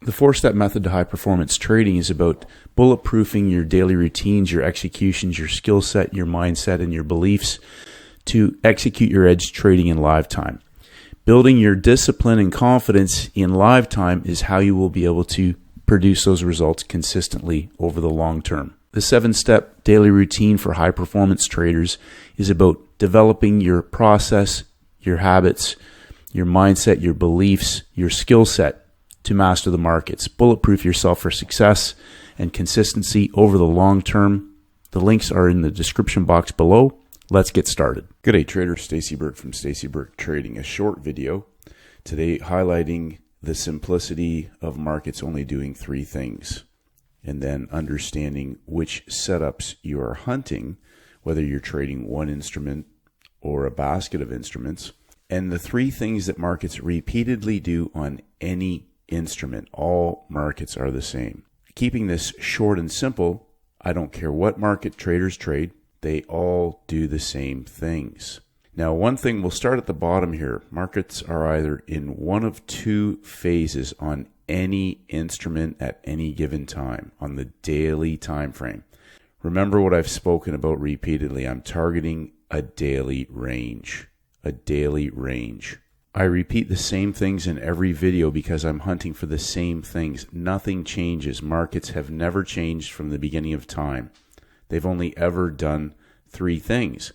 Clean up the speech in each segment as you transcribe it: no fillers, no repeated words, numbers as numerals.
The 4-step method to high performance trading is about bulletproofing your daily routines, your executions, your skill set, your mindset, and your beliefs to execute your edge trading in live time. Building your discipline and confidence in live time is how you will be able to produce those results consistently over the long term. The 7-step daily routine for high performance traders is about developing your process, your habits, your mindset, your beliefs, your skill set to master the markets. Bulletproof yourself for success and consistency over the long term. The links are in the description box below. Let's get started. Good day, trader. Stacey Burke from Stacey Burke Trading. A short video today highlighting the simplicity of markets only doing 3 things, and then understanding which setups you are hunting, whether you're trading one instrument or a basket of instruments, and the 3 things that markets repeatedly do on any instrument. All markets are the same. Keeping this short and simple, I don't care what market traders trade, they all do the same things. Now, one thing, we'll start at the bottom here. Markets are either in one of 2 phases on any instrument at any given time on the daily time frame. Remember what I've spoken about repeatedly. I'm targeting a daily range. A daily range. I repeat the same things in every video because I'm hunting for the same things. Nothing changes. Markets have never changed from the beginning of time. They've only ever done 3 things.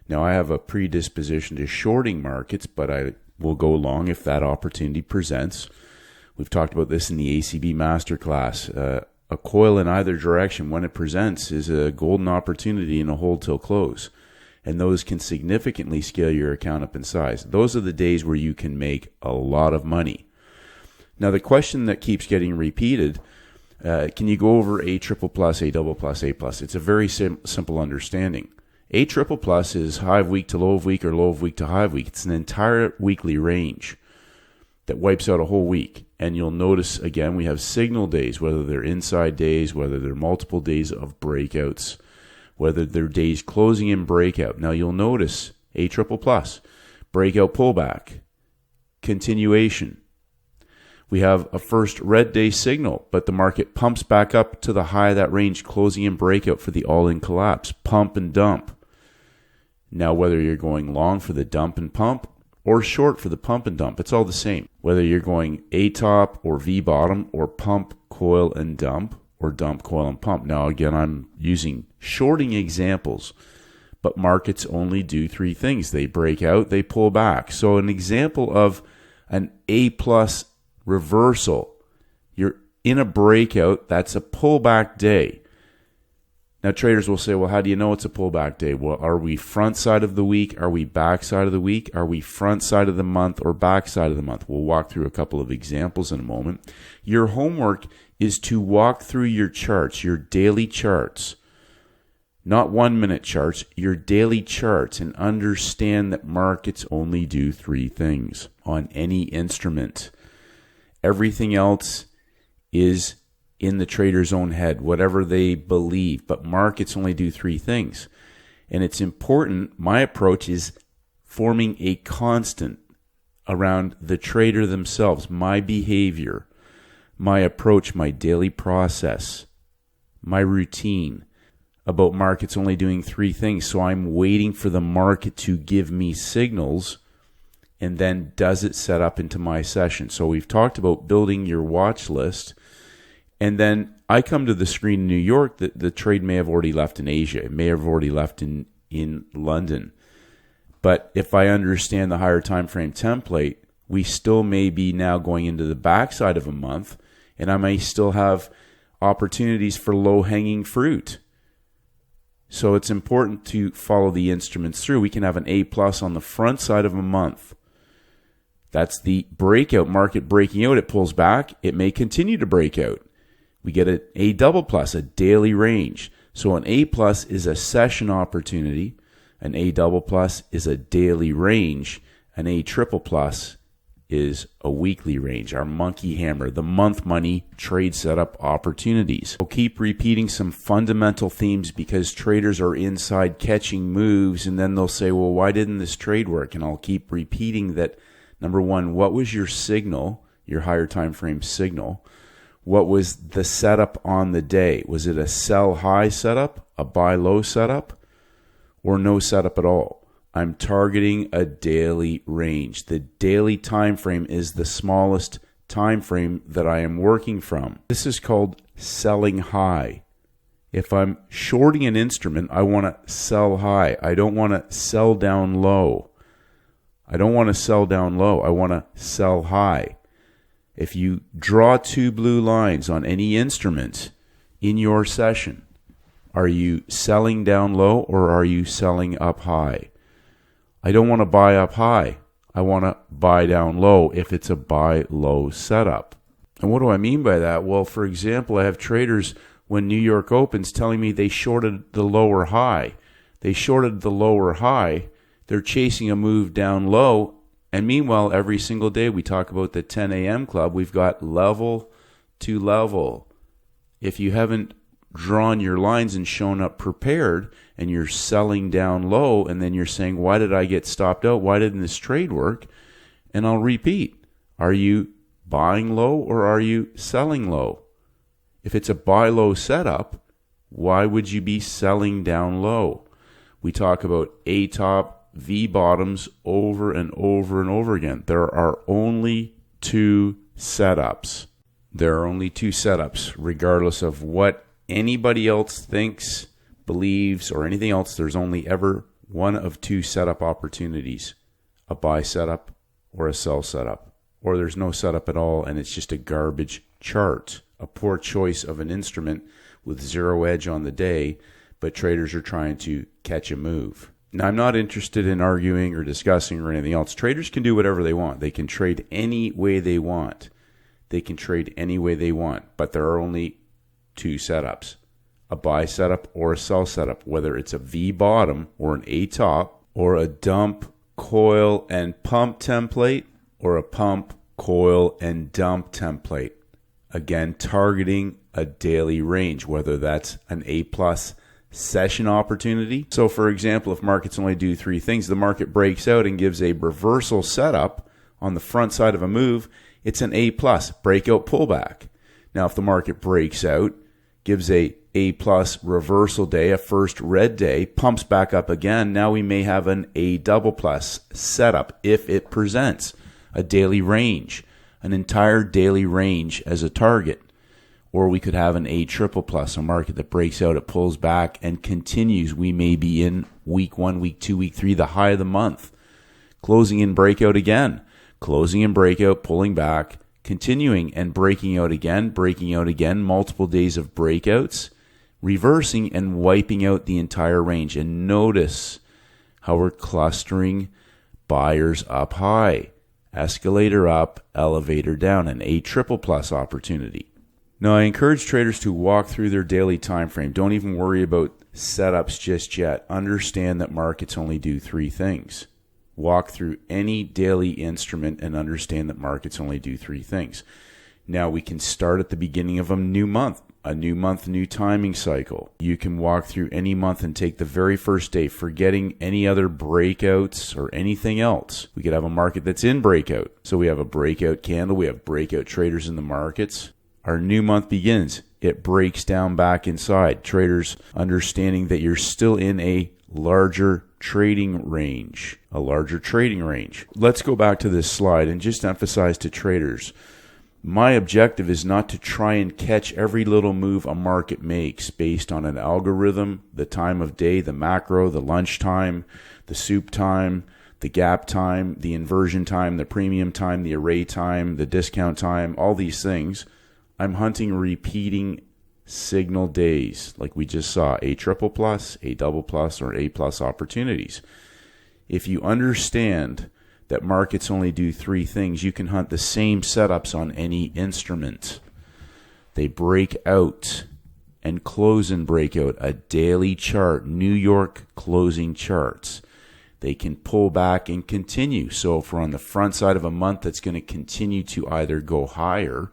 Now, I have a predisposition to shorting markets, but I will go long if that opportunity presents. We've talked about this in the ACB Masterclass. A coil in either direction, when it presents, is a golden opportunity in a hold till close. And those can significantly scale your account up in size. Those are the days where you can make a lot of money. Now, the question that keeps getting repeated, can you go over A triple plus, A double plus, A plus? It's a very simple understanding. A triple plus is high of week to low of week or low of week to high of week. It's an entire weekly range that wipes out a whole week. And you'll notice, again, we have signal days, whether they're inside days, whether they're multiple days of breakouts, whether they're days closing in breakout. Now, you'll notice A triple plus, breakout pullback, continuation. We have a first red day signal, but the market pumps back up to the high of that range, closing in breakout for the all-in collapse, pump and dump. Now, whether you're going long for the dump and pump or short for the pump and dump, it's all the same. Whether you're going A top or V bottom or pump, coil, and dump, or dump, coil, and pump. Now, again, I'm using shorting examples, but markets only do 3 things. They break out, they pull back. So an example of an A plus reversal, you're in a breakout, that's a pullback day. Now, traders will say, well, how do you know it's a pullback day? Well, are we front side of the week? Are we back side of the week? Are we front side of the month or back side of the month? We'll walk through a couple of examples in a moment. Your homework is to walk through your charts, your daily charts, not 1-minute charts, your daily charts, and understand that markets only do 3 things on any instrument. Everything else is in the trader's own head, whatever they believe, but markets only do 3 things. And it's important, my approach is forming a constant around the trader themselves, my behavior, my approach, my daily process, my routine about markets only doing 3 things. So I'm waiting for the market to give me signals, and then does it set up into my session? So we've talked about building your watch list, and then I come to the screen in New York. The trade may have already left in Asia. It may have already left in London. But if I understand the higher time frame template, we still may be now going into the backside of a month, and I may still have opportunities for low-hanging fruit. So it's important to follow the instruments through. We can have an A plus on the front side of a month. That's the breakout market breaking out. It pulls back. It may continue to break out. We get an A double plus, a daily range. So an A plus is a session opportunity. An A double plus is a daily range. An A triple plus is a weekly range, our monkey hammer, the month money trade setup opportunities. We'll keep repeating some fundamental themes because traders are inside catching moves, and then they'll say, well, why didn't this trade work? And I'll keep repeating that. Number one, what was your signal? your higher time frame signal, what was the setup on the day? Was it a sell high setup, a buy low setup, or no setup at all? I'm targeting a daily range. The daily time frame is the smallest time frame that I am working from. This is called selling high. If I'm shorting an instrument, I want to sell high. I don't want to sell down low. I want to sell high. If you draw two blue lines on any instrument in your session, are you selling down low or are you selling up high? I don't want to buy up high. I want to buy down low if it's a buy low setup. And what do I mean by that? Well, for example, I have traders when New York opens telling me they shorted the lower high. They shorted the lower high. They're chasing a move down low. And meanwhile, every single day we talk about the 10 a.m. club, we've got level to level. If you haven't drawn your lines and shown up prepared and you're selling down low and then you're saying, why did I get stopped out? Why didn't this trade work? And I'll repeat, are you buying low or are you selling low? If it's a buy low setup, why would you be selling down low? We talk about A top, V bottoms over and over and over again. There are only two setups. Regardless of what anybody else thinks, believes, or anything else, there's only ever one of two setup opportunities. A buy setup or a sell setup. Or there's no setup at all and it's just a garbage chart. A poor choice of an instrument with zero edge on the day, but traders are trying to catch a move. Now, I'm not interested in arguing or discussing or anything else. Traders can do whatever they want. They can trade any way they want. But there are only two setups. A buy setup or a sell setup, whether it's a V bottom or an A top or a dump, coil, and pump template or a pump, coil, and dump template. Again, targeting a daily range, whether that's an A plus session opportunity. So for example, if markets only do three things, the market breaks out and gives a reversal setup on the front side of a move, it's an A plus breakout pullback. Now, if the market breaks out, gives a plus reversal day, a first red day, pumps back up again, now we may have an A double plus setup if it presents a daily range, an entire daily range as a target. Or we could have an A triple plus, a market that breaks out, it pulls back and continues. We may be in week 1, week 2, week 3, the high of the month. Closing in breakout again. Closing in breakout, pulling back, continuing and breaking out again, multiple days of breakouts, reversing and wiping out the entire range. And notice how we're clustering buyers up high. Escalator up, elevator down, an A triple plus opportunity. Now, I encourage traders to walk through their daily time frame. Don't even worry about setups just yet. Understand that markets only do three things. Walk through any daily instrument and understand that markets only do three things. Now, we can start at the beginning of a new month, new timing cycle. You can walk through any month and take the very first day, forgetting any other breakouts or anything else. We could have a market that's in breakout. So we have a breakout candle. We have breakout traders in the markets. Our new month begins. It breaks down back inside. Traders understanding that you're still in a larger trading range. Let's go back to this slide and just emphasize to traders, my objective is not to try and catch every little move a market makes based on an algorithm, the time of day, the macro, the lunch time, the soup time, the gap time, the inversion time, the premium time, the array time, the discount time, all these things. I'm hunting repeating signal days like we just saw, A triple plus, A double plus, or A plus opportunities. If you understand that markets only do three things, you can hunt the same setups on any instrument. They break out and close and break out, a daily chart, New York closing charts. They can pull back and continue. So if we're on the front side of a month that's going to continue to either go higher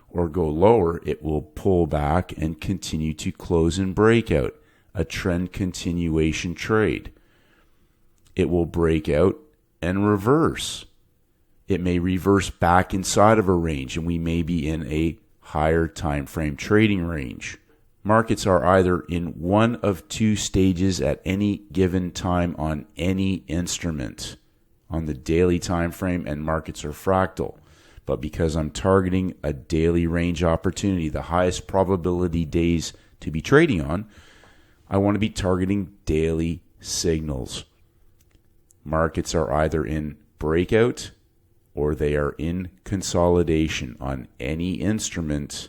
or go lower, it will pull back and continue to close and break out, a trend continuation trade. It will break out and reverse. It may reverse back inside of a range, and we may be in a higher time frame trading range. Markets are either in one of two stages at any given time on any instrument, on the daily time frame, and markets are fractal. But because I'm targeting a daily range opportunity, the highest probability days to be trading on, I want to be targeting daily signals. Markets are either in breakout or they are in consolidation on any instrument,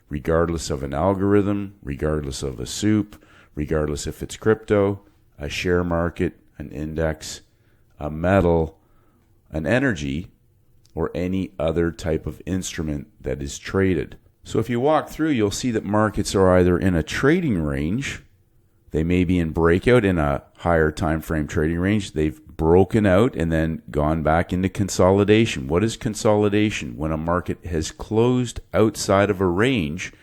regardless of an algorithm, regardless of a soup, regardless if it's crypto, a share market, an index, a metal, an energy, or any other type of instrument that is traded. So if you walk through, you'll see that markets are either in a trading range, they may be in breakout in a higher time frame trading range, they've broken out and then gone back into consolidation. What is consolidation? When a market has closed outside of a range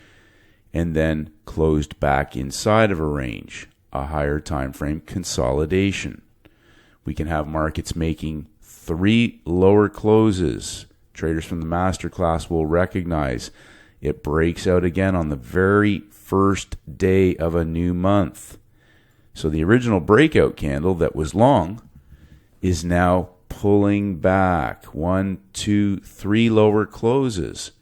and then closed back inside of a range, a higher time frame consolidation. We can have markets making 3 lower closes. Traders from the masterclass will recognize it breaks out again on the very first day of a new month. So the original breakout candle that was long is now pulling back 1, 2, 3 lower closes.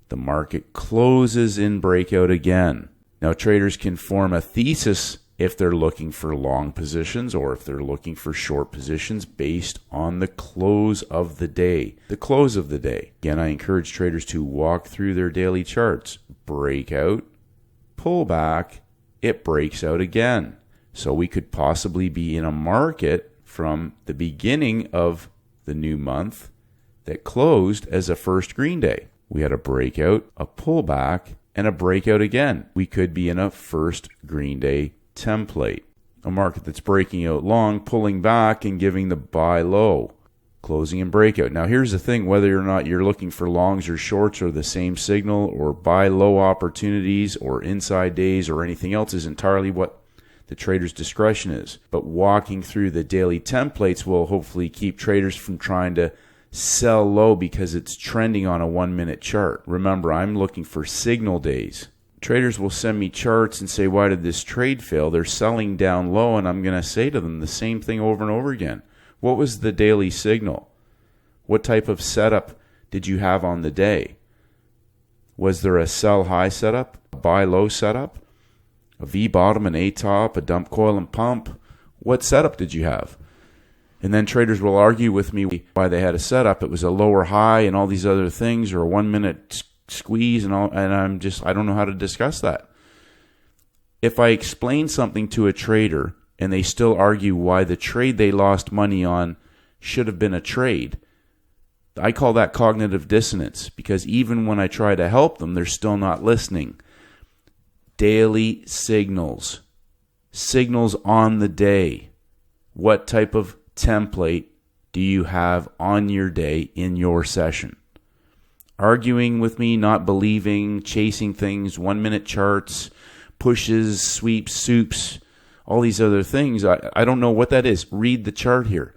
The market closes in breakout again. Now traders can form a thesis if they're looking for long positions or if they're looking for short positions based on the close of the day. The close of the day. Again, I encourage traders to walk through their daily charts. Breakout, pull back, it breaks out again. So we could possibly be in a market from the beginning of the new month that closed as a first green day. We had a breakout, a pullback, and a breakout again. We could be in a first green day template. A market that's breaking out long, pulling back, and giving the buy low, closing and breakout. Now here's the thing, whether or not you're looking for longs or shorts or the same signal or buy low opportunities or inside days or anything else is entirely what the trader's discretion is. But walking through the daily templates will hopefully keep traders from trying to sell low because it's trending on a 1-minute chart. Remember, I'm looking for signal days. Traders will send me charts and say, why did this trade fail? They're selling down low, and I'm going to say to them the same thing over and over again. What was the daily signal? What type of setup did you have on the day? Was there a sell high setup, a buy low setup, a V bottom, an A top, a dump coil and pump? What setup did you have? And then traders will argue with me why they had a setup. It was a lower high and all these other things, or a 1-minute squeeze and all, and I don't know how to discuss that. If I explain something to a trader and they still argue why the trade they lost money on should have been a trade, I call that cognitive dissonance, because even when I try to help them, they're still not listening. Daily signals. Signals on the day. What type of template do you have on your day in your session? Arguing with me, not believing, chasing things, 1-minute charts, pushes, sweeps, soups, all these other things. I don't know what that is. Read the chart here.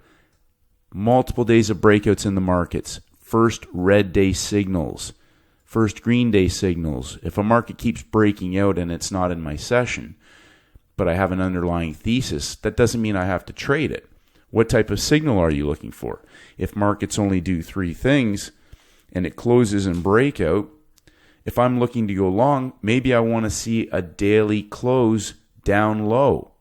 Multiple days of breakouts in the markets. First red day signals. First green day signals. If a market keeps breaking out and it's not in my session, but I have an underlying thesis, that doesn't mean I have to trade it. What type of signal are you looking for? If markets only do 3 things and it closes in breakout, if I'm looking to go long, maybe I want to see a daily close down low,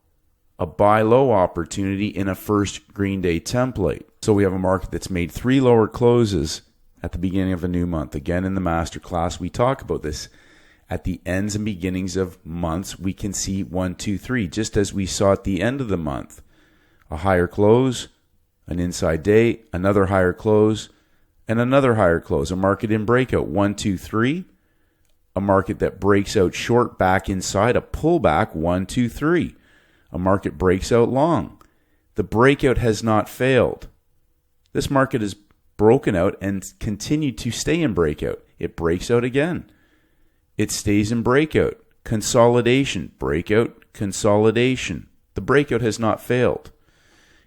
a buy low opportunity in a first green day template. So we have a market that's made 3 lower closes at the beginning of a new month. Again, in the masterclass, we talk about this. At the ends and beginnings of months, we can see 1, 2, 3, just as we saw at the end of the month. A higher close, an inside day, another higher close, and another higher close. A market in breakout, 1, 2, 3. A market that breaks out short back inside, a pullback, 1, 2, 3. A market breaks out long. The breakout has not failed. This market has broken out and continued to stay in breakout. It breaks out again. It stays in breakout. Consolidation, breakout, consolidation. The breakout has not failed.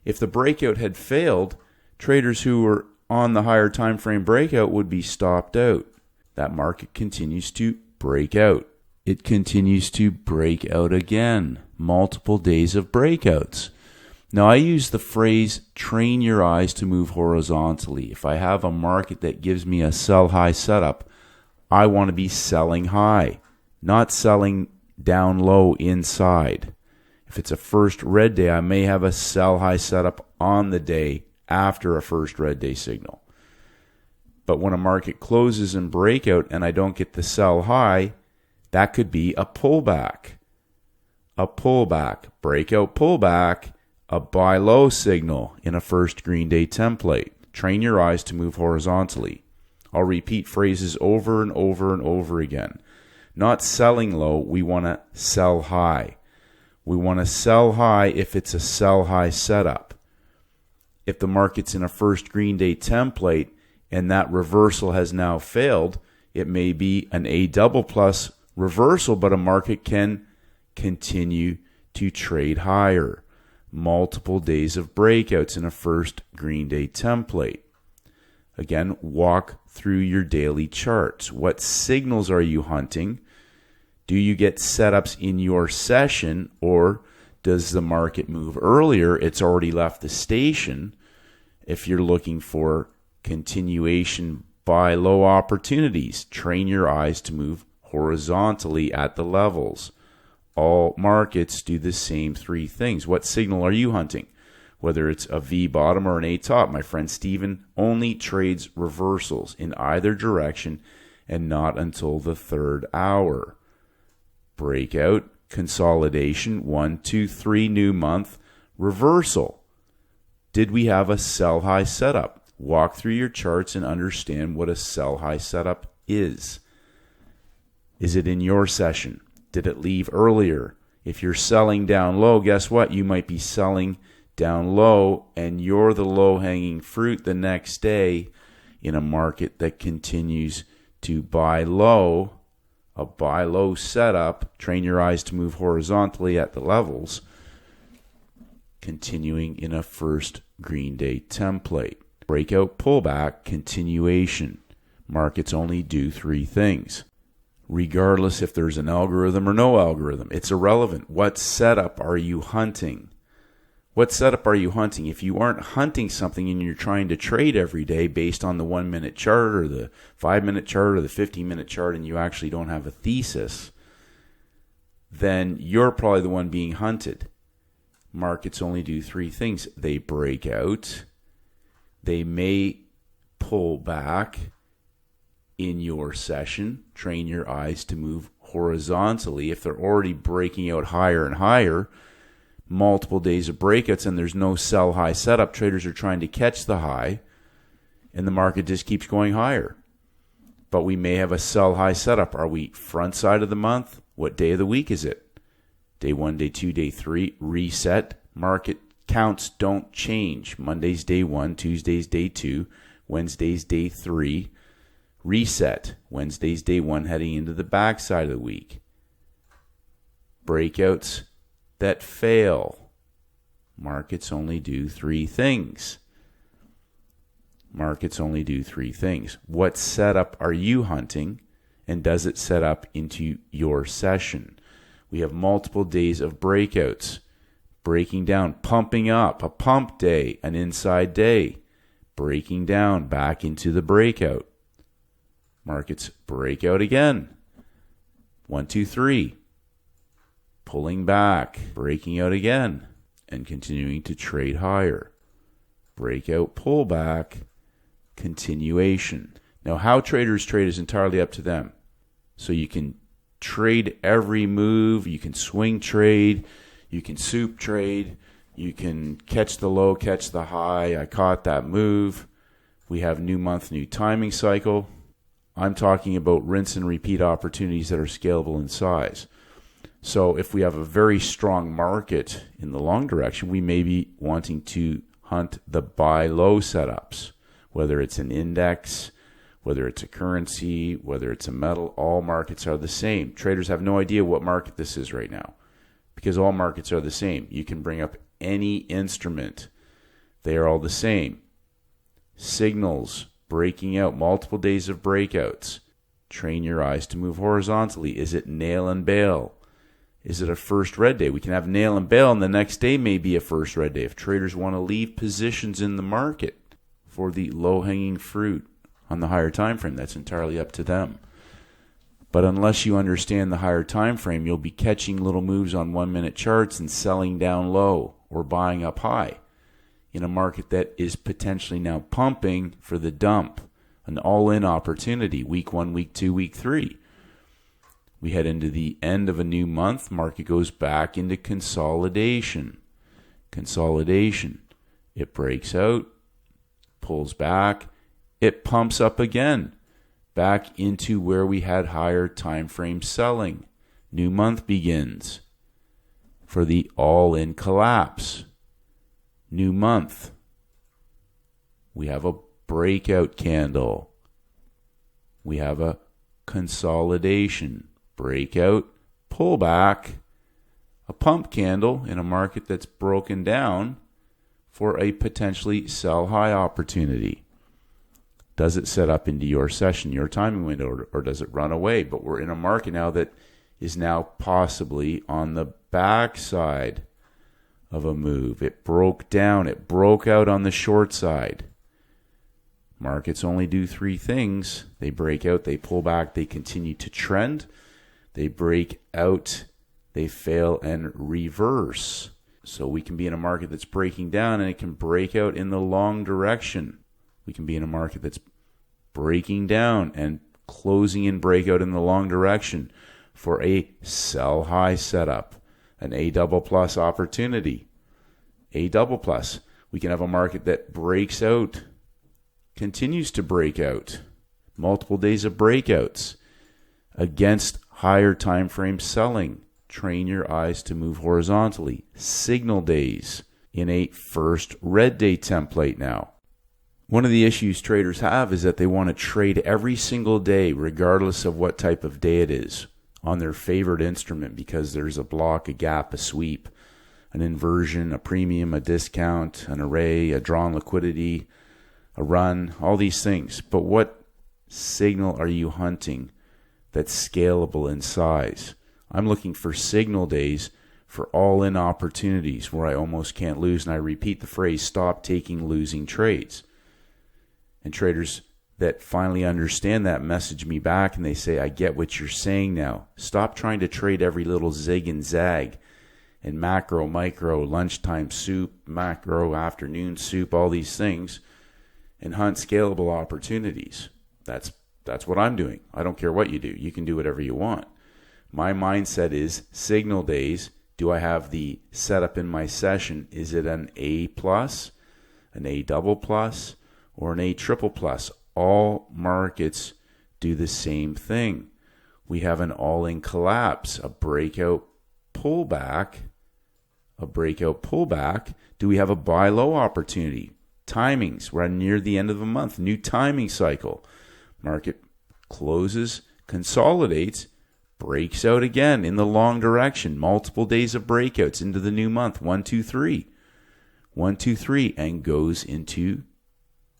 If the breakout had failed, traders who were on the higher time frame breakout would be stopped out. That market continues to break out. It continues to break out again. Multiple days of breakouts. Now, I use the phrase, train your eyes to move horizontally. If I have a market that gives me a sell high setup, I want to be selling high, not selling down low inside. If it's a first red day, I may have a sell high setup on the day after a first red day signal. But when a market closes in breakout and I don't get the sell high, that could be a pullback. A pullback, breakout pullback, a buy low signal in a first green day template. Train your eyes to move horizontally. I'll repeat phrases over and over and over again. Not selling low, we want to sell high. We want to sell high if it's a sell high setup. If the market's in a first green day template and that reversal has now failed, it may be an A double plus reversal, but a market can continue to trade higher. Multiple days of breakouts in a first green day template. Again, walk through your daily charts. What signals are you hunting? Do you get setups in your session, or does the market move earlier? It's already left the station. If you're looking for continuation buy low opportunities, train your eyes to move horizontally at the levels. All markets do the same three things. What signal are you hunting? Whether it's a V bottom or an A top, my friend Steven only trades reversals in either direction and not until the third hour. Breakout, consolidation, 1, 2, 3, new month, reversal. Did we have a sell high setup? Walk through your charts and understand what a sell high setup is. Is it in your session? Did it leave earlier? If you're selling down low, guess what? You might be selling down low and you're the low-hanging fruit the next day in a market that continues to buy low, a buy low setup. Train your eyes to move horizontally at the levels, continuing in a first green day template. Breakout, pullback, continuation. Markets only do three things. Regardless if there's an algorithm or no algorithm, it's irrelevant. What setup are you hunting? What setup are you hunting? If you aren't hunting something and you're trying to trade every day based on the 1 minute chart or the 5 minute chart or the 15-minute chart, and you actually don't have a thesis, then you're probably the one being hunted. Markets only do three things. They break out. They may pull back in your session. Train your eyes to move horizontally. If they're already breaking out higher and higher, multiple days of breakouts, and there's no sell high setup, traders are trying to catch the high, and the market just keeps going higher. But we may have a sell high setup. Are we front side of the month? What day of the week is it? Day 1, day 2, day 3, reset. Market counts don't change. Monday's day 1, Tuesday's day 2, Wednesday's day 3. Reset. Wednesday's day 1 heading into the backside of the week. Breakouts that fail. Markets only do three things. Markets only do three things. What setup are you hunting, and does it set up into your session? We have multiple days of breakouts. Breaking down, pumping up, a pump day, an inside day. Breaking down, back into the breakout. Markets break out again. 1, 2, 3. Pulling back, breaking out again, and continuing to trade higher. Breakout, pullback, continuation. Now, how traders trade is entirely up to them. So you can trade every move, you can swing trade, you can soup trade, you can catch the low, catch the high. I caught that move. We have new month, new timing cycle. I'm talking about rinse and repeat opportunities that are scalable in size. So if we have a very strong market in the long direction, we may be wanting to hunt the buy low setups, whether it's an index, whether it's a currency, whether it's a metal. All markets are the same. Traders have no idea what market this is right now because all markets are the same. You can bring up any instrument. They are all the same. Signals, breaking out, multiple days of breakouts. Train your eyes to move horizontally. Is it nail and bail? Is it a first red day? We can have nail and bail, and the next day may be a first red day. If traders want to leave positions in the market for the low-hanging fruit on the higher time frame, that's entirely up to them. But unless you understand the higher time frame, you'll be catching little moves on 1-minute charts and selling down low or buying up high in a market that is potentially now pumping for the dump, an all-in opportunity, week 1, week 2, week 3. We head into the end of a new month, market goes back into consolidation. Consolidation. It breaks out, pulls back, it pumps up again, back into where we had higher time frame selling. New month begins for the all-in collapse. New month. We have a breakout candle. We have a consolidation. Breakout, pullback, a pump candle in a market that's broken down for a potentially sell high opportunity. Does it set up into your session, your timing window, or does it run away? But we're in a market now that is now possibly on the backside of a move. It broke down. It broke out on the short side. Markets only do 3 things. They break out, they pull back, they continue to trend. They break out, they fail, and reverse. So we can be in a market that's breaking down and it can break out in the long direction. We can be in a market that's breaking down and closing in breakout in the long direction for a sell high setup, an A double plus opportunity. A double plus. We can have a market that breaks out, continues to break out, multiple days of breakouts against higher time frame selling. Train your eyes to move horizontally. Signal days in a first red day template now. One of the issues traders have is that they want to trade every single day, regardless of what type of day it is, on their favorite instrument because there's a block, a gap, a sweep, an inversion, a premium, a discount, an array, a drawn liquidity, a run, all these things. But what signal are you hunting that's scalable in size? I'm looking for signal days for all-in opportunities where I almost can't lose. And I repeat the phrase, stop taking losing trades. And traders that finally understand that message me back and they say, I get what you're saying now. Stop trying to trade every little zig and zag and macro, micro, lunchtime soup, macro, afternoon soup, all these things, and hunt scalable opportunities. That's what I'm doing. I don't care what you do. You can do whatever you want. My mindset is signal days. Do I have the setup in my session? Is it an A plus, an A double plus, or an A triple plus? All markets do the same thing. We have an all-in collapse, a breakout pullback. Do we have a buy low opportunity? Timings. We're near the end of the month. New timing cycle. Market closes, consolidates, breaks out again in the long direction. Multiple days of breakouts into the new month. 1, 2, 3. 1, 2, 3. And goes into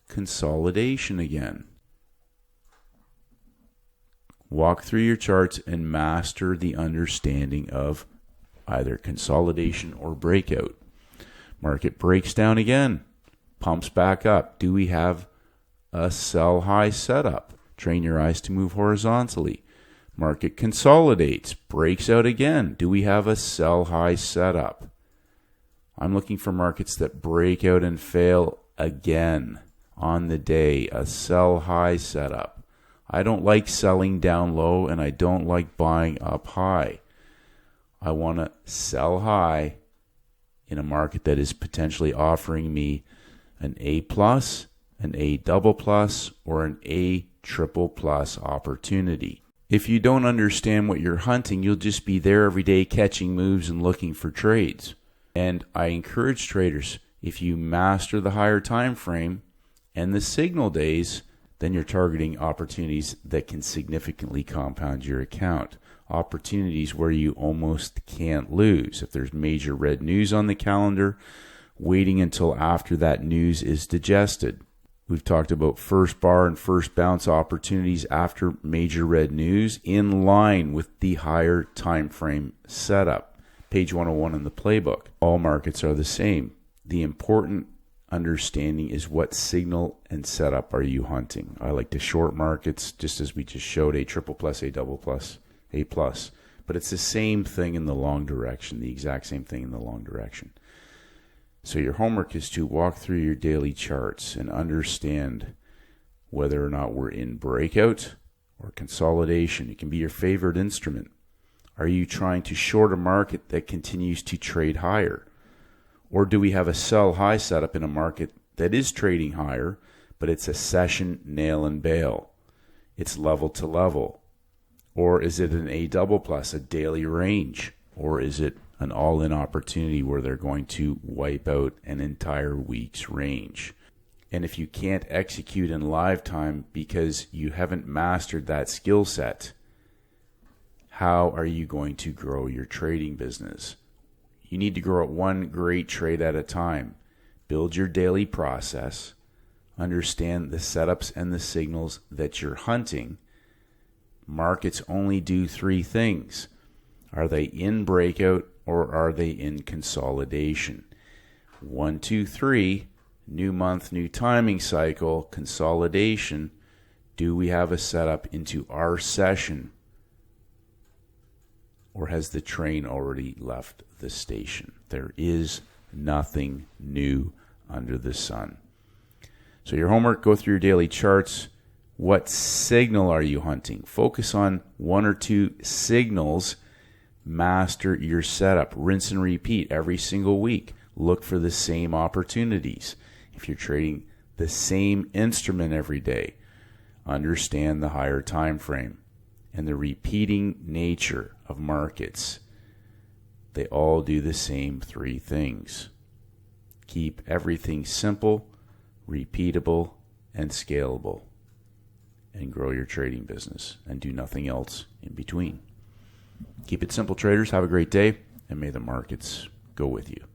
consolidation again. Walk through your charts and master the understanding of either consolidation or breakout. Market breaks down again, pumps back up. Do we have a sell high setup? Train your eyes to move horizontally. Market consolidates, breaks out again. Do we have a sell high setup? I'm looking for markets that break out and fail again on the day, a sell high setup. I don't like selling down low and I don't like buying up high. I want to sell high in a market that is potentially offering me an A plus, an A double plus, or an A triple plus opportunity. If you don't understand what you're hunting, you'll just be there every day catching moves and looking for trades. And I encourage traders, if you master the higher time frame and the signal days, then you're targeting opportunities that can significantly compound your account. Opportunities where you almost can't lose. If there's major red news on the calendar, waiting until after that news is digested. We've talked about first bar and first bounce opportunities after major red news in line with the higher time frame setup. Page 101 in the playbook. All markets are the same. The important understanding is what signal and setup are you hunting. I like to short markets, just as we just showed, A triple plus, A double plus, A plus. But it's the same thing in the long direction, the exact same thing in the long direction. So your homework is to walk through your daily charts and understand whether or not we're in breakout or consolidation. It can be your favorite instrument. Are you trying to short a market that continues to trade higher? Or do we have a sell high setup in a market that is trading higher, but it's a session nail and bail? It's level to level. Or is it an A double plus, a daily range? Or is it an all-in opportunity where they're going to wipe out an entire week's range? And if you can't execute in live time because you haven't mastered that skill set, how are you going to grow your trading business? You need to grow at one great trade at a time. Build your daily process. Understand the setups and the signals that you're hunting. Markets only do three things. Are they in breakout or are they in consolidation? 1, 2, 3, new month, new timing cycle, consolidation. Do we have a setup into our session? Or has the train already left the station? There is nothing new under the sun. So your homework, go through your daily charts. What signal are you hunting? Focus on one or two signals. Master your setup. Rinse and repeat every single week. Look for the same opportunities. If you're trading the same instrument every day, understand the higher time frame and the repeating nature of markets. They all do the same three things. Keep everything simple, repeatable, and scalable, and grow your trading business and do nothing else in between. Keep it simple, traders. Have a great day, and may the markets go with you.